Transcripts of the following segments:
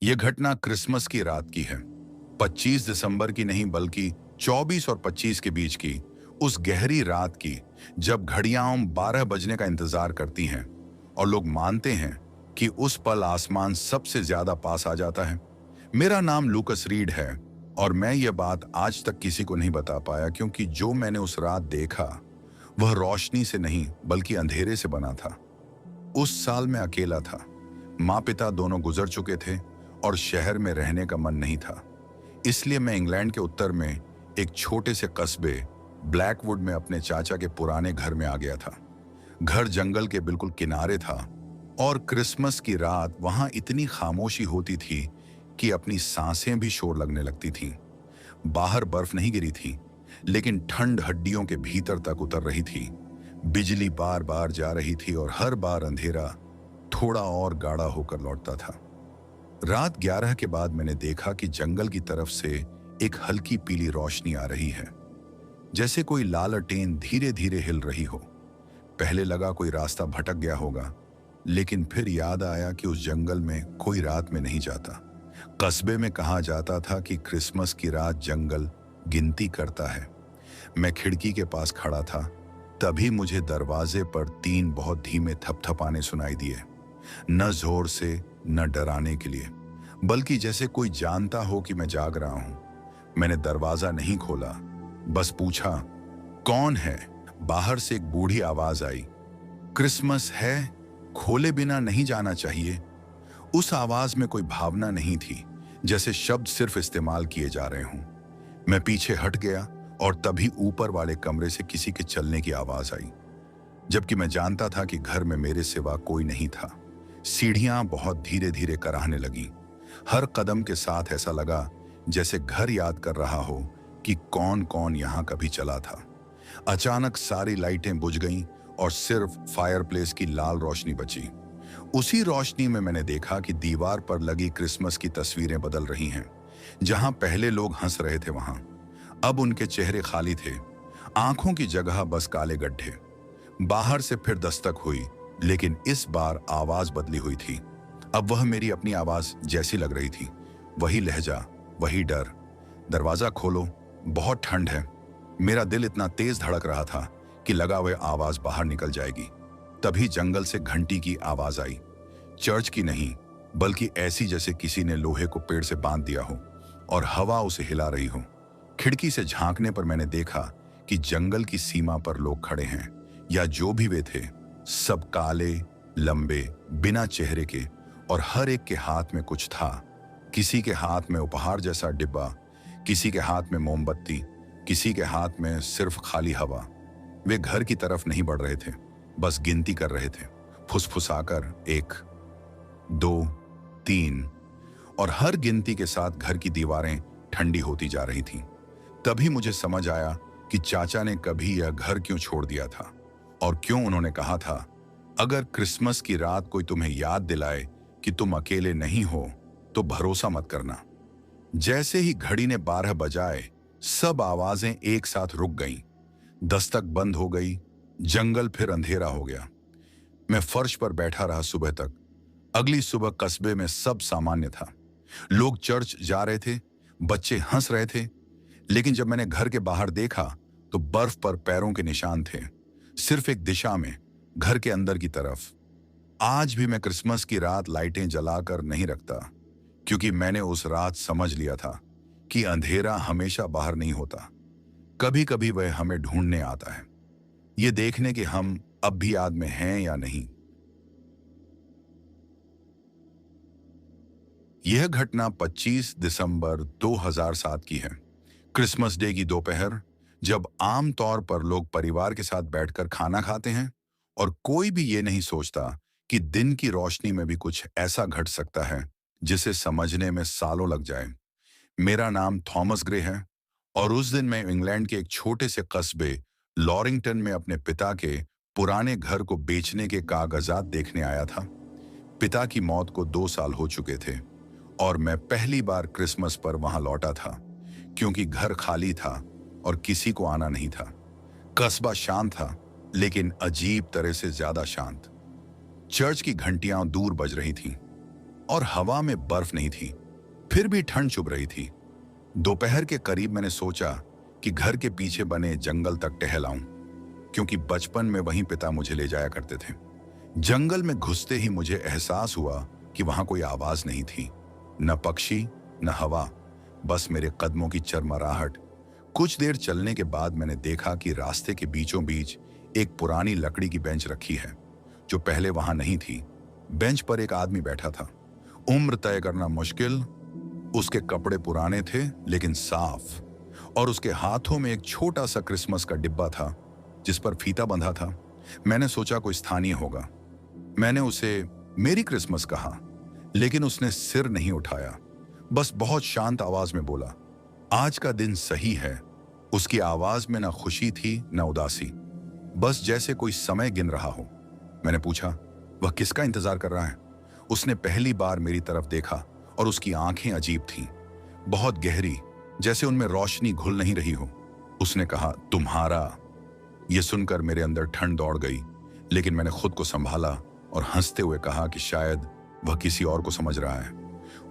यह घटना क्रिसमस की रात की है। 25 दिसंबर की नहीं बल्कि 24 और 25 के बीच की, उस गहरी रात की, जब घड़ियां 12 बजने का इंतजार करती हैं और लोग मानते हैं कि उस पल आसमान सबसे ज्यादा पास आ जाता है। मेरा नाम लूकस रीड है और मैं ये बात आज तक किसी को नहीं बता पाया, क्योंकि जो मैंने उस रात देखा वह रोशनी से नहीं बल्कि अंधेरे से बना था। उस साल मैं अकेला था। माँ पिता दोनों गुजर चुके थे और शहर में रहने का मन नहीं था। इसलिए मैं इंग्लैंड के उत्तर में एक छोटे से कस्बे ब्लैकवुड में अपने चाचा के पुराने घर में आ गया था। घर जंगल के बिल्कुल किनारे था और क्रिसमस की रात वहां इतनी खामोशी होती थी कि अपनी सांसें भी शोर लगने लगती थीं। बाहर बर्फ नहीं गिरी थी, लेकिन ठंड हड्डियों के भीतर तक उतर रही थी। बिजली बार बार जा रही थी और हर बार अंधेरा थोड़ा और गाढ़ा होकर लौटता था। रात 11 के बाद मैंने देखा कि जंगल की तरफ से एक हल्की पीली रोशनी आ रही है, जैसे कोई लालटेन धीरे धीरे हिल रही हो। पहले लगा कोई रास्ता भटक गया होगा, लेकिन फिर याद आया कि उस जंगल में कोई रात में नहीं जाता। कस्बे में कहा जाता था कि क्रिसमस की रात जंगल गिनती करता है। मैं खिड़की के पास खड़ा था, तभी मुझे दरवाजे पर 3 बहुत धीमे थपथपाने सुनाई दिए। न जोर से, न डराने के लिए, बल्कि जैसे कोई जानता हो कि मैं जाग रहा हूं। मैंने दरवाजा नहीं खोला, बस पूछा, कौन है? बाहर से एक बूढ़ी आवाज आई, क्रिसमस है, खोले बिना नहीं जाना चाहिए। उस आवाज में कोई भावना नहीं थी, जैसे शब्द सिर्फ इस्तेमाल किए जा रहे हों। मैं पीछे हट गया और तभी ऊपर वाले कमरे से किसी के चलने की आवाज आई, जबकि मैं जानता था कि घर में मेरे सिवा कोई नहीं था। सीढ़ियां बहुत धीरे धीरे कराहने लगीं। हर कदम के साथ ऐसा लगा जैसे घर याद कर रहा हो कि कौन कौन यहां कभी चला था। अचानक सारी लाइटें बुझ गईं और सिर्फ फायरप्लेस की लाल रोशनी बची। उसी रोशनी में मैंने देखा कि दीवार पर लगी क्रिसमस की तस्वीरें बदल रही हैं। जहां पहले लोग हंस रहे थे, वहां अब उनके चेहरे खाली थे। आंखों की जगह बस काले गड्ढे। बाहर से फिर दस्तक हुई, लेकिन इस बार आवाज बदली हुई थी। अब वह मेरी अपनी आवाज जैसी लग रही थी। वही लहजा, वही डर। दरवाजा खोलो, बहुत ठंड है। मेरा दिल इतना तेज धड़क रहा था कि लगा वह आवाज बाहर निकल जाएगी। तभी जंगल से घंटी की आवाज आई। चर्च की नहीं, बल्कि ऐसी जैसे किसी ने लोहे को पेड़ से बांध दिया हो और हवा उसे हिला रही हो। खिड़की से झांकने पर मैंने देखा कि जंगल की सीमा पर लोग खड़े हैं, या जो भी वे थे, सब काले, लंबे, बिना चेहरे के, और हर एक के हाथ में कुछ था। किसी के हाथ में उपहार जैसा डिब्बा, किसी के हाथ में मोमबत्ती, किसी के हाथ में सिर्फ खाली हवा। वे घर की तरफ नहीं बढ़ रहे थे, बस गिनती कर रहे थे, फुसफुसाकर, 1, 2, 3, और हर गिनती के साथ घर की दीवारें ठंडी होती जा रही थीं। तभी मुझे समझ आया कि चाचा ने कभी यह घर क्यों छोड़ दिया था और क्यों उन्होंने कहा था, अगर क्रिसमस की रात कोई तुम्हें याद दिलाए कि तुम अकेले नहीं हो, तो भरोसा मत करना। जैसे ही घड़ी ने 12 बजाए, सब आवाजें एक साथ रुक गईं। दस्तक बंद हो गई। जंगल फिर अंधेरा हो गया। मैं फर्श पर बैठा रहा सुबह तक। अगली सुबह कस्बे में सब सामान्य था। लोग चर्च जा रहे थे, बच्चे हंस रहे थे, लेकिन जब मैंने घर के बाहर देखा तो बर्फ पर पैरों के निशान थे, सिर्फ एक दिशा में, घर के अंदर की तरफ। आज भी मैं क्रिसमस की रात लाइटें जलाकर नहीं रखता, क्योंकि मैंने उस रात समझ लिया था कि अंधेरा हमेशा बाहर नहीं होता। कभी कभी वह हमें ढूंढने आता है, ये देखने कि हम अब भी याद में हैं या नहीं। यह घटना 25 दिसंबर 2007 की है। क्रिसमस डे की दोपहर, जब आम तौर पर लोग परिवार के साथ बैठकर खाना खाते हैं और कोई भी ये नहीं सोचता कि दिन की रोशनी में भी कुछ ऐसा घट सकता है जिसे समझने में सालों लग जाए। मेरा नाम थॉमस ग्रे है और उस दिन मैं इंग्लैंड के एक छोटे से कस्बे लॉरिंगटन में अपने पिता के पुराने घर को बेचने के कागजात देखने आया था। पिता की मौत को 2 साल हो चुके थे और मैं पहली बार क्रिसमस पर वहां लौटा था, क्योंकि घर खाली था और किसी को आना नहीं था। कस्बा शांत था, लेकिन अजीब तरह से ज्यादा शांत। चर्च की घंटियां दूर बज रही थीं। और हवा में बर्फ नहीं थी, फिर भी ठंड चुभ रही थी। दोपहर के करीब मैंने सोचा कि घर के पीछे बने जंगल तक टहल आऊं, क्योंकि बचपन में वहीं पिता मुझे ले जाया करते थे। जंगल में घुसते ही मुझे एहसास हुआ कि वहां कोई आवाज नहीं थी, न पक्षी न हवा, बस मेरे कदमों की चरमराहट। कुछ देर चलने के बाद मैंने देखा कि रास्ते के बीचों बीच एक पुरानी लकड़ी की बेंच रखी है, जो पहले वहां नहीं थी। बेंच पर एक आदमी बैठा था, उम्र तय करना मुश्किल। उसके कपड़े पुराने थे लेकिन साफ, और उसके हाथों में एक छोटा सा क्रिसमस का डिब्बा था जिस पर फीता बंधा था। मैंने सोचा कोई स्थानीय होगा। मैंने उसे मेरी क्रिसमस कहा, लेकिन उसने सिर नहीं उठाया, बस बहुत शांत आवाज में बोला, आज का दिन सही है। उसकी आवाज में ना खुशी थी ना उदासी, बस जैसे कोई समय गिन रहा हो। मैंने पूछा, वह किसका इंतजार कर रहा है? उसने पहली बार मेरी तरफ देखा और उसकी आंखें अजीब थीं, बहुत गहरी, जैसे उनमें रोशनी घुल नहीं रही हो। उसने कहा, तुम्हारा। यह सुनकर मेरे अंदर ठंड दौड़ गई, लेकिन मैंने खुद को संभाला और हंसते हुए कहा कि शायद वह किसी और को समझ रहा है।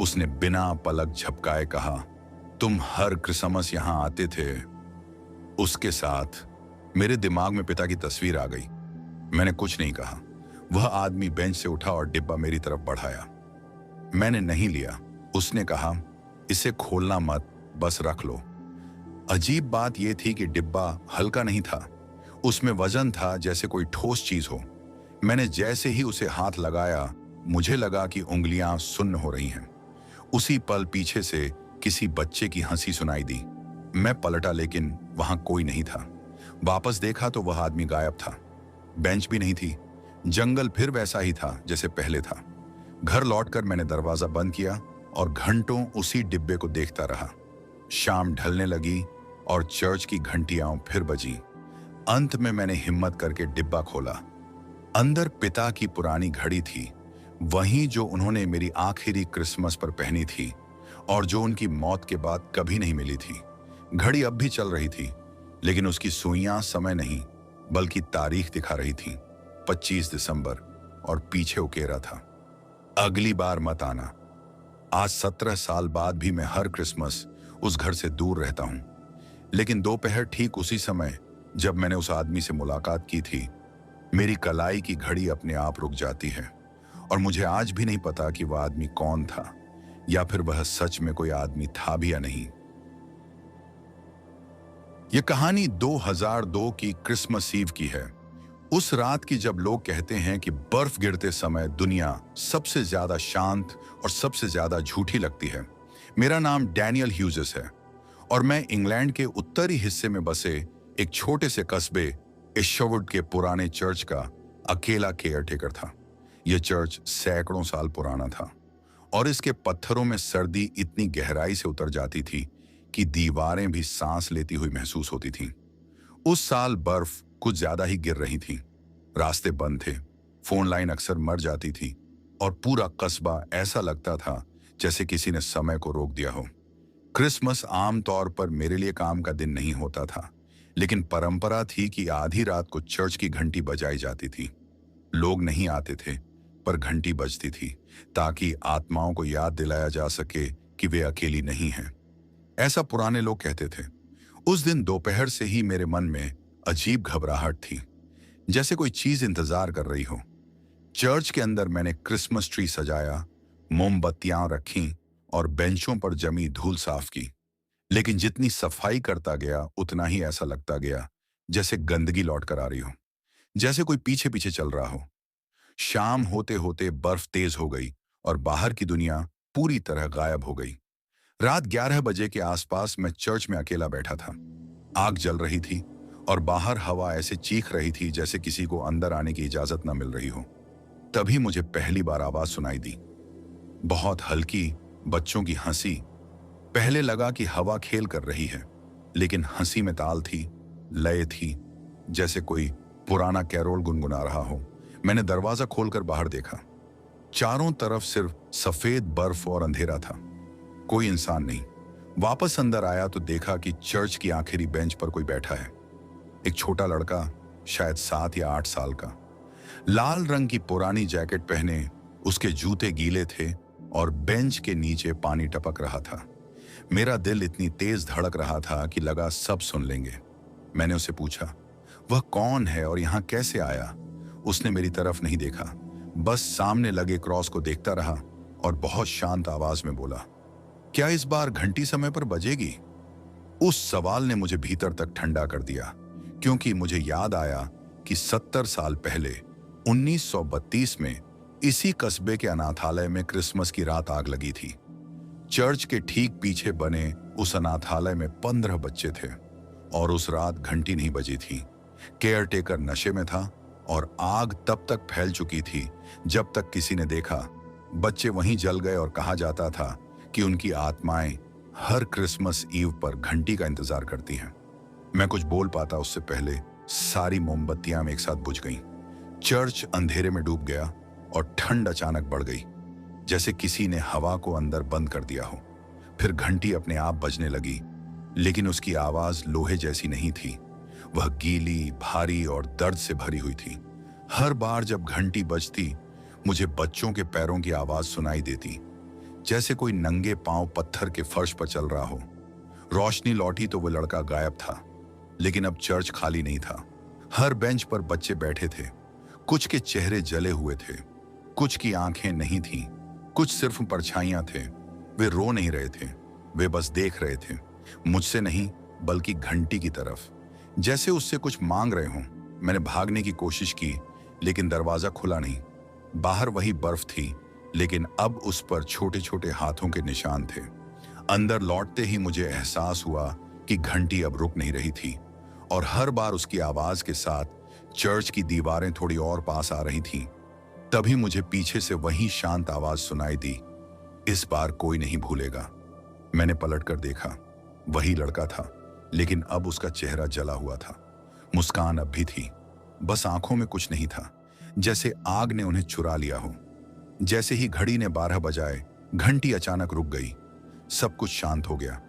उसने बिना पलक झपकाए कहा, तुम हर क्रिसमस यहां आते थे। उसके साथ मेरे दिमाग में पिता की तस्वीर आ गई। मैंने कुछ नहीं कहा। वह आदमी बेंच से उठा और डिब्बा मेरी तरफ बढ़ाया। मैंने नहीं लिया। उसने कहा, इसे खोलना मत, बस रख लो। अजीब बात यह थी कि डिब्बा हल्का नहीं था, उसमें वजन था, जैसे कोई ठोस चीज हो। मैंने जैसे ही उसे हाथ लगाया, मुझे लगा कि उंगलियां सुन्न हो रही हैं। उसी पल पीछे से किसी बच्चे की हंसी सुनाई दी। मैं पलटा, लेकिन वहां कोई नहीं था। वापस देखा तो वह आदमी गायब था। बेंच भी नहीं थी। जंगल फिर वैसा ही था जैसे पहले था। घर लौटकर मैंने दरवाजा बंद किया और घंटों उसी डिब्बे को देखता रहा। शाम ढलने लगी और चर्च की घंटियां फिर बजी। अंत में मैंने हिम्मत करके डिब्बा खोला। अंदर पिता की पुरानी घड़ी थी, वही जो उन्होंने मेरी आखिरी क्रिसमस पर पहनी थी और जो उनकी मौत के बाद कभी नहीं मिली थी। घड़ी अब भी चल रही थी, लेकिन उसकी सुइयां समय नहीं बल्कि तारीख दिखा रही थी, 25 दिसंबर, और पीछे उकेरा था, अगली बार मत आना। आज 17 साल बाद भी मैं हर क्रिसमस उस घर से दूर रहता हूं। लेकिन दोपहर ठीक उसी समय जब मैंने उस आदमी से मुलाकात की थी, मेरी कलाई की घड़ी अपने आप रुक जाती है, और मुझे आज भी नहीं पता कि वह आदमी कौन था, या फिर वह सच में कोई आदमी था भी या नहीं। यह कहानी 2002 की क्रिसमस ईव की है, उस रात की जब लोग कहते हैं कि बर्फ गिरते समय दुनिया सबसे ज्यादा शांत और सबसे ज्यादा झूठी लगती है। मेरा नाम डैनियल ह्यूजेस है और मैं इंग्लैंड के उत्तरी हिस्से में बसे एक छोटे से कस्बे इशवुड के पुराने चर्च का अकेला केयरटेकर था। यह चर्च सैकड़ों साल पुराना था और इसके पत्थरों में सर्दी इतनी गहराई से उतर जाती थी कि दीवारें भी सांस लेती हुई महसूस होती थीं। उस साल बर्फ कुछ ज्यादा ही गिर रही थी, रास्ते बंद थे, फोन लाइन अक्सर मर जाती थी और पूरा कस्बा ऐसा लगता था जैसे किसी ने समय को रोक दिया हो। क्रिसमस आमतौर पर मेरे लिए काम का दिन नहीं होता था, लेकिन परंपरा थी कि आधी रात को चर्च की घंटी बजाई जाती थी। लोग नहीं आते थे, पर घंटी बजती थी ताकि आत्माओं को याद दिलाया जा सके कि वे अकेली नहीं हैं। ऐसा पुराने लोग कहते थे। उस दिन दोपहर से ही मेरे मन में अजीब घबराहट थी, जैसे कोई चीज इंतजार कर रही हो। चर्च के अंदर मैंने क्रिसमस ट्री सजाया, मोमबत्तियां रखीं और बेंचों पर जमी धूल साफ की। लेकिन जितनी सफाई करता गया उतना ही ऐसा लगता गया जैसे गंदगी लौट कर आ रही हो, जैसे कोई पीछे पीछे चल रहा हो। शाम होते होते बर्फ तेज हो गई और बाहर की दुनिया पूरी तरह गायब हो गई। रात 11 बजे के आसपास मैं चर्च में अकेला बैठा था। आग जल रही थी और बाहर हवा ऐसे चीख रही थी जैसे किसी को अंदर आने की इजाजत न मिल रही हो। तभी मुझे पहली बार आवाज सुनाई दी, बहुत हल्की, बच्चों की हंसी। पहले लगा कि हवा खेल कर रही है, लेकिन हंसी में ताल थी, लय थी, जैसे कोई पुराना कैरोल गुनगुना रहा हो। मैंने दरवाजा खोलकर बाहर देखा। चारों तरफ सिर्फ सफेद बर्फ और अंधेरा था, कोई इंसान नहीं। वापस अंदर आया तो देखा कि चर्च की आखिरी बेंच पर कोई बैठा है, एक छोटा लड़का, शायद 7 या 8 साल का। लाल रंग की पुरानी जैकेट पहने, उसके जूते गीले थे और बेंच के नीचे पानी टपक रहा था। मेरा दिल इतनी तेज धड़क रहा था कि लगा सब सुन लेंगे। मैंने उसे पूछा, वह कौन है और यहाँ कैसे आया? उसने मेरी तरफ नहीं देखा, बस सामने लगे क्रॉस को देखता रहा और बहुत शांत आवाज में बोला, क्या इस बार घंटी समय पर बजेगी? उस सवाल ने मुझे भीतर तक ठंडा कर दिया, क्योंकि मुझे याद आया कि 70 साल पहले 1932 में इसी कस्बे के अनाथालय में क्रिसमस की रात आग लगी थी। चर्च के ठीक पीछे बने उस अनाथालय में 15 बच्चे थे और उस रात घंटी नहीं बजी थी। केयरटेकर नशे में था और आग तब तक फैल चुकी थी जब तक किसी ने देखा। बच्चे वहीं जल गए और कहा जाता था कि उनकी आत्माएं हर क्रिसमस ईव पर घंटी का इंतजार करती हैं। मैं कुछ बोल पाता उससे पहले सारी मोमबत्तियां एक साथ बुझ गईं। चर्च अंधेरे में डूब गया और ठंड अचानक बढ़ गई, जैसे किसी ने हवा को अंदर बंद कर दिया हो। फिर घंटी अपने आप बजने लगी, लेकिन उसकी आवाज लोहे जैसी नहीं थी। वह गीली, भारी और दर्द से भरी हुई थी। हर बार जब घंटी बजती, मुझे बच्चों के पैरों की आवाज सुनाई देती, जैसे कोई नंगे पांव पत्थर के फर्श पर चल रहा हो। रोशनी लौटी तो वो लड़का गायब था, लेकिन अब चर्च खाली नहीं था। हर बेंच पर बच्चे बैठे थे। कुछ के चेहरे जले हुए थे, कुछ की आंखें नहीं थीं, कुछ सिर्फ परछाइयां थे। वे रो नहीं रहे थे, वे बस देख रहे थे, मुझसे नहीं बल्कि घंटी की तरफ, जैसे उससे कुछ मांग रहे हों। मैंने भागने की कोशिश की, लेकिन दरवाजा खुला नहीं। बाहर वही बर्फ थी, लेकिन अब उस पर छोटे छोटे हाथों के निशान थे। अंदर लौटते ही मुझे एहसास हुआ कि घंटी अब रुक नहीं रही थी और हर बार उसकी आवाज के साथ चर्च की दीवारें थोड़ी और पास आ रही थीं। तभी मुझे पीछे से वही शांत आवाज सुनाई दी, इस बार कोई नहीं भूलेगा। मैंने पलटकर देखा, वही लड़का था, लेकिन अब उसका चेहरा जला हुआ था। मुस्कान अब भी थी, बस आंखों में कुछ नहीं था, जैसे आग ने उन्हें चुरा लिया हो। जैसे ही घड़ी ने 12 बजाए, घंटी अचानक रुक गई। सब कुछ शांत हो गया,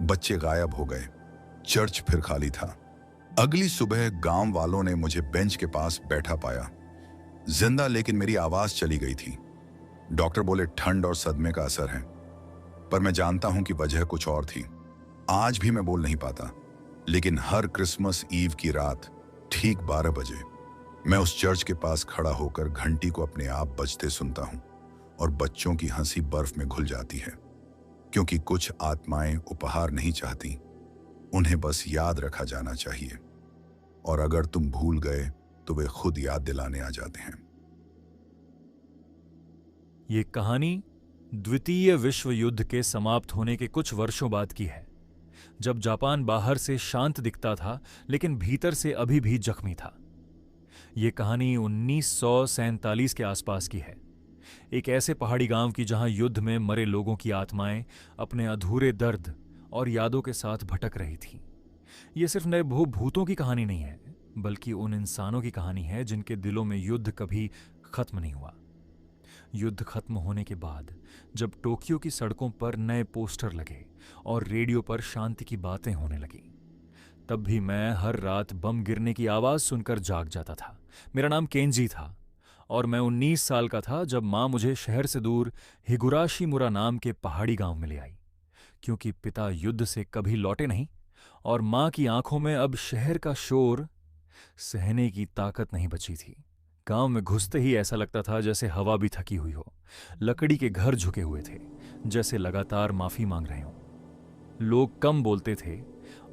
बच्चे गायब हो गए, चर्च फिर खाली था। अगली सुबह गांव वालों ने मुझे बेंच के पास बैठा पाया, जिंदा, लेकिन मेरी आवाज चली गई थी। डॉक्टर बोले ठंड और सदमे का असर है, पर मैं जानता हूं कि वजह कुछ और थी। आज भी मैं बोल नहीं पाता, लेकिन हर क्रिसमस ईव की रात ठीक 12 बजे मैं उस चर्च के पास खड़ा होकर घंटी को अपने आप बजते सुनता हूं और बच्चों की हंसी बर्फ में घुल जाती है, क्योंकि कुछ आत्माएं उपहार नहीं चाहती, उन्हें बस याद रखा जाना चाहिए, और अगर तुम भूल गए तो वे खुद याद दिलाने आ जाते हैं। ये कहानी द्वितीय विश्व युद्ध के समाप्त होने के कुछ वर्षों बाद की है, जब जापान बाहर से शांत दिखता था लेकिन भीतर से अभी भी जख्मी था। ये कहानी 1947 के आसपास की है, एक ऐसे पहाड़ी गांव की जहां युद्ध में मरे लोगों की आत्माएं अपने अधूरे दर्द और यादों के साथ भटक रही थीं। ये सिर्फ नए भूतों की कहानी नहीं है, बल्कि उन इंसानों की कहानी है जिनके दिलों में युद्ध कभी खत्म नहीं हुआ। युद्ध खत्म होने के बाद जब टोक्यो की सड़कों पर नए पोस्टर लगे और रेडियो पर शांति की बातें होने लगी, तब भी मैं हर रात बम गिरने की आवाज सुनकर जाग जाता था। मेरा नाम केंजी था और मैं 19 साल का था जब मां मुझे शहर से दूर हिगुराशिमुरा नाम के पहाड़ी गांव में ले आई, क्योंकि पिता युद्ध से कभी लौटे नहीं और मां की आंखों में अब शहर का शोर सहने की ताकत नहीं बची थी। गांव में घुसते ही ऐसा लगता था जैसे हवा भी थकी हुई हो। लकड़ी के घर झुके हुए थे, जैसे लगातार माफी मांग रहे हों। लोग कम बोलते थे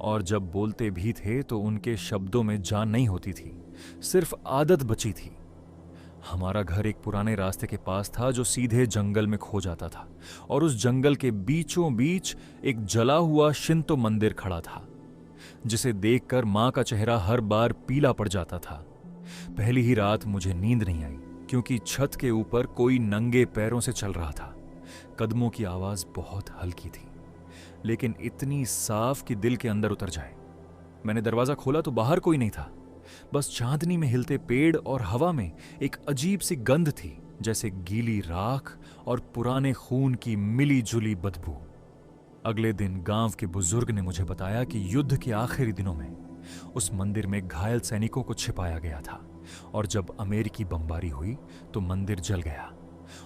और जब बोलते भी थे तो उनके शब्दों में जान नहीं होती थी, सिर्फ आदत बची थी। हमारा घर एक पुराने रास्ते के पास था जो सीधे जंगल में खो जाता था, और उस जंगल के बीचों बीच एक जला हुआ शिंतो मंदिर खड़ा था, जिसे देखकर मां का चेहरा हर बार पीला पड़ जाता था। पहली ही रात मुझे नींद नहीं आई, क्योंकि छत के ऊपर कोई नंगे पैरों से चल रहा था। कदमों की आवाज बहुत हल्की थी, लेकिन इतनी साफ कि दिल के अंदर उतर जाए। मैंने दरवाजा खोला तो बाहर कोई नहीं था, बस चांदनी में हिलते पेड़ और हवा में एक अजीब सी गंध थी, जैसे गीली राख और पुराने खून की मिली जुली बदबू। अगले दिन गांव के बुजुर्ग ने मुझे बताया कि युद्ध के आखिरी दिनों में उस मंदिर में घायल सैनिकों को छिपाया गया था, और जब अमेरिकी बमबारी हुई तो मंदिर जल गया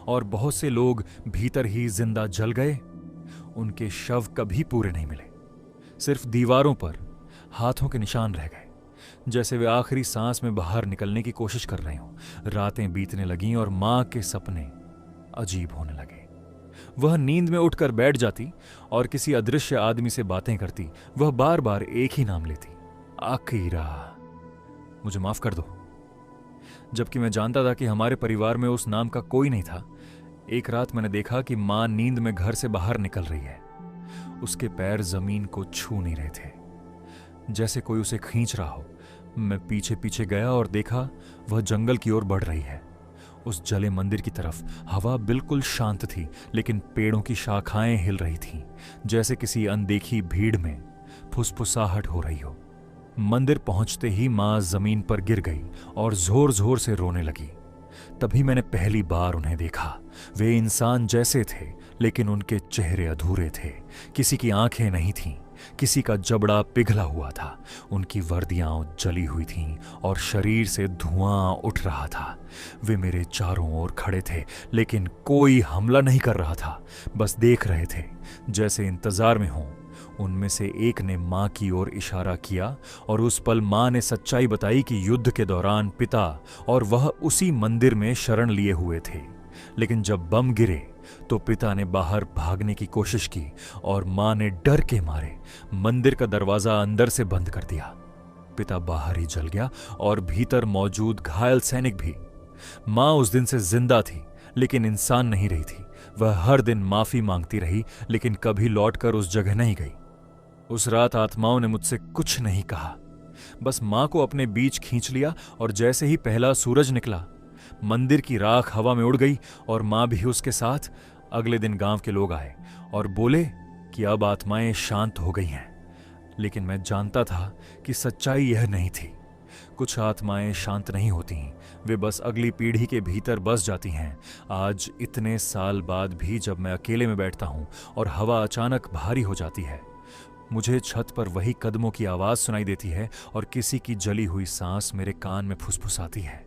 और बहुत से लोग भीतर ही जिंदा जल गए। उनके शव कभी पूरे नहीं मिले, सिर्फ दीवारों पर हाथों के निशान रह गए, जैसे वे आखिरी सांस में बाहर निकलने की कोशिश कर रहे हों। रातें बीतने लगीं और मां के सपने अजीब होने लगे। वह नींद में उठकर बैठ जाती और किसी अदृश्य आदमी से बातें करती। वह बार बार एक ही नाम लेती, आकीरा, मुझे माफ कर दो। जबकि मैं जानता था कि हमारे परिवार में उस नाम का कोई नहीं था। एक रात मैंने देखा कि मां नींद में घर से बाहर निकल रही है। उसके पैर जमीन को छू नहीं रहे थे, जैसे कोई उसे खींच रहा हो। मैं पीछे पीछे गया और देखा वह जंगल की ओर बढ़ रही है, उस जले मंदिर की तरफ। हवा बिल्कुल शांत थी, लेकिन पेड़ों की शाखाएं हिल रही थीं, जैसे किसी अनदेखी भीड़ में फुसफुसाहट हो रही हो। मंदिर पहुंचते ही मां जमीन पर गिर गई और जोर जोर से रोने लगी। तभी मैंने पहली बार उन्हें देखा। वे इंसान जैसे थे, लेकिन उनके चेहरे अधूरे थे। किसी की आंखें नहीं थीं, किसी का जबड़ा पिघला हुआ था। उनकी वर्दियां जली हुई थीं और शरीर से धुआं उठ रहा था। वे मेरे चारों ओर खड़े थे, लेकिन कोई हमला नहीं कर रहा था, बस देख रहे थे, जैसे इंतजार में हों। उनमें से एक ने मां की ओर इशारा किया और उस पल मां ने सच्चाई बताई कि युद्ध के दौरान पिता और वह उसी मंदिर में शरण लिए हुए थे। लेकिन जब बम गिरे तो पिता ने बाहर भागने की कोशिश की और मां ने डर के मारे मंदिर का दरवाजा अंदर से बंद कर दिया। पिता बाहर ही जल गया और भीतर मौजूद घायल सैनिक भी। मां उस दिन से जिंदा थी, लेकिन इंसान नहीं रही थी। वह हर दिन माफी मांगती रही, लेकिन कभी लौटकर उस जगह नहीं गई। उस रात आत्माओं ने मुझसे कुछ नहीं कहा, बस मां को अपने बीच खींच लिया और जैसे ही पहला सूरज निकला, मंदिर की राख हवा में उड़ गई और मां भी उसके साथ। अगले दिन गांव के लोग आए और बोले कि अब आत्माएं शांत हो गई हैं, लेकिन मैं जानता था कि सच्चाई यह नहीं थी। कुछ आत्माएं शांत नहीं होती, वे बस अगली पीढ़ी के भीतर बस जाती हैं। आज इतने साल बाद भी जब मैं अकेले में बैठता हूं और हवा अचानक भारी हो जाती है, मुझे छत पर वही कदमों की आवाज सुनाई देती है और किसी की जली हुई सांस मेरे कान में फुसफुसाती है।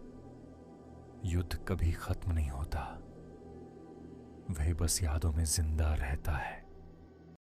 युद्ध कभी खत्म नहीं होता, वह बस यादों में जिंदा रहता है।